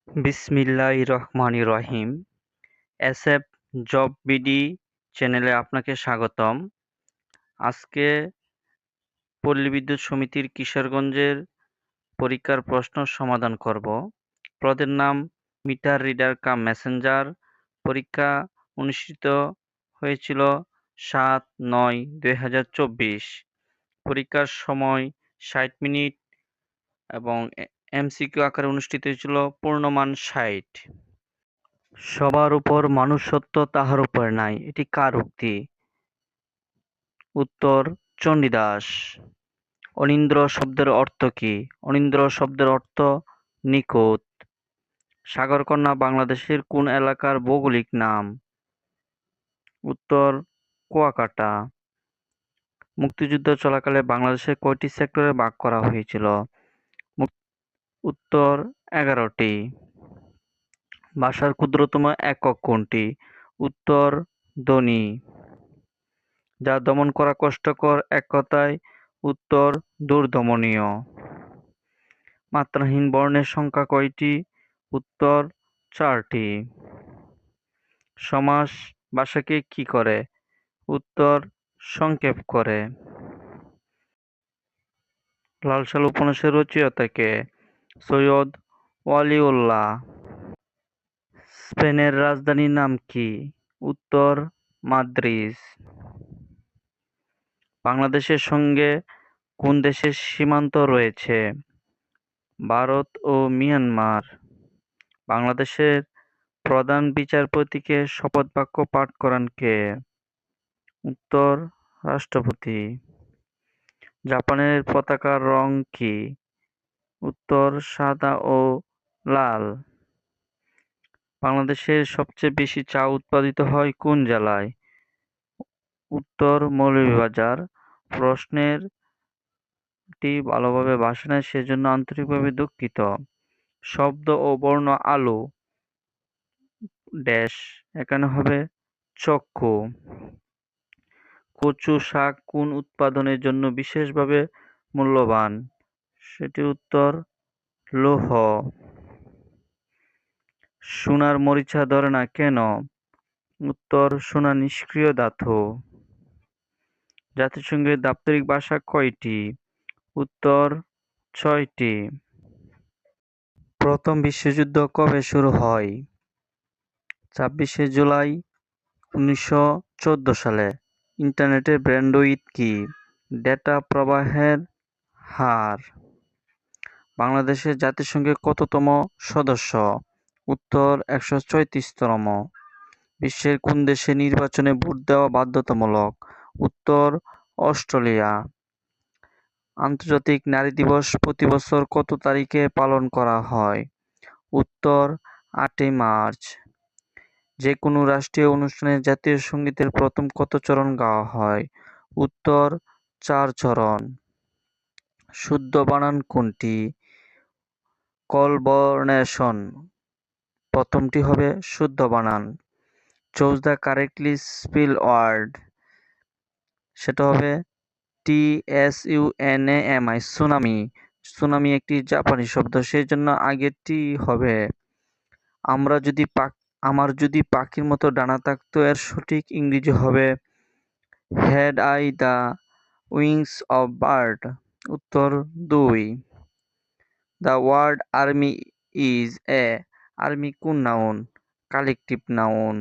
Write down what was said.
বিসমিল্লাহির রহমানির রহিম। SF job BD চ্যানেলে আপনাকে স্বাগতম। আজকে পল্লী বিদ্যুৎ সমিতির কিশোরগঞ্জের পরীক্ষার প্রশ্ন সমাধান করব। পদের নাম মিটার রিডার কাম মেসেঞ্জার। পরীক্ষা অনুষ্ঠিত হয়েছিল ৭/৯/২০২৪। পরীক্ষার সময় ৬০ মিনিট এবং এমসিকিউ আকারে অনুষ্ঠিত হয়েছিল। পূর্ণমান ৬০। সবার উপর মানুষ সত্য তাহার উপর নাই, এটি কার উক্তি? উত্তর চণ্ডীদাস। অনিন্দ্র শব্দের অর্থ কি? অনিন্দ্র শব্দের অর্থ নিখুঁত। সাগরকন্যা বাংলাদেশের কোন এলাকার ভৌগোলিক নাম? উত্তর কুয়াকাটা। মুক্তিযুদ্ধ চলাকালে বাংলাদেশে কয়টি সেক্টরে ভাগ করা হয়েছিল? উত্তর ১১টি। ভাষার ক্ষুদ্রতম একক কোনটি? উত্তর ধ্বনি। যা দমন করা কষ্টকর, এক কথায় উত্তর দুর্দমনীয়। মাত্রাহীন বর্ণের সংখ্যা কয়টি? উত্তর ৪টি। সমাস ভাষাকে কি করে? উত্তর সংক্ষেপ করে। লালসাল উপন্যাসের রচয়িতা কে? সৈয়দ ওয়ালিউল্লাহ। স্পেনের রাজধানীর নাম কি? উত্তর মাদ্রিদ। বাংলাদেশের সঙ্গে কোন দেশের সীমান্ত রয়েছে? ভারত ও মিয়ানমার। বাংলাদেশের প্রধান বিচারপতিকে শপথ বাক্য পাঠ করান কে? উত্তর রাষ্ট্রপতি। জাপানের পতাকার রং কি? উত্তর সাদা ও লাল। বাংলাদেশের সবচেয়ে বেশি চা উৎপাদিত হয় কোন জেলায়? উত্তর মৌলভীবাজার। প্রশ্নের টি ভালোভাবে ভাষা নেয়, সেজন্য আন্তরিকভাবে দুঃখিত। শব্দ ও বর্ণ আলু ড্যাশ, এখানে হবে চক্ষু। কচু শাক কোন উৎপাদনের জন্য বিশেষভাবে মূল্যবান? সেটি উত্তর লৌহ। সোনার মরিচা ধরে না কেন? উত্তর সোনা নিষ্ক্রিয় ধাতু। জাতিসংঘের দাপ্তরিক ভাষা কয়টি? উত্তর ৬টি। প্রথম বিশ্বযুদ্ধ কবে শুরু হয়? ২৬শে জুলাই ১৯১৪ সালে। ইন্টারনেটের ব্যান্ডউইথ কি? ডেটা প্রবাহের হার। বাংলাদেশের জাতিসংঘের কততম সদস্য? উত্তর ১৩৬তম। বিশ্বের কোন দেশে নির্বাচনে ভোট দেওয়া বাধ্যতামূলক? উত্তর অস্ট্রেলিয়া। আন্তর্জাতিক নারী দিবস প্রতি বছর কত তারিখে পালন করা হয়? উত্তর ৮ই মার্চ। যে কোনো রাষ্ট্রীয় অনুষ্ঠানে জাতীয় সঙ্গীতের প্রথম কত চরণ গাওয়া হয়? উত্তর ৪ চরণ। শুদ্ধ বানান কোনটি? কলবর্নেশন। প্রথমটি হবে শুদ্ধ বানান। Choose the correctly spell word. সেটা হবে TSUNAMI, সুনামি। সুনামি একটি জাপানি শব্দ, সেই জন্য আগেরটি হবে। আমার যদি পাখির মতো ডানা থাকতো, এর সঠিক ইংরেজি হবে had I the wings of bird. উত্তর ২। The word army is a. Army কোন নাউন? Collective noun.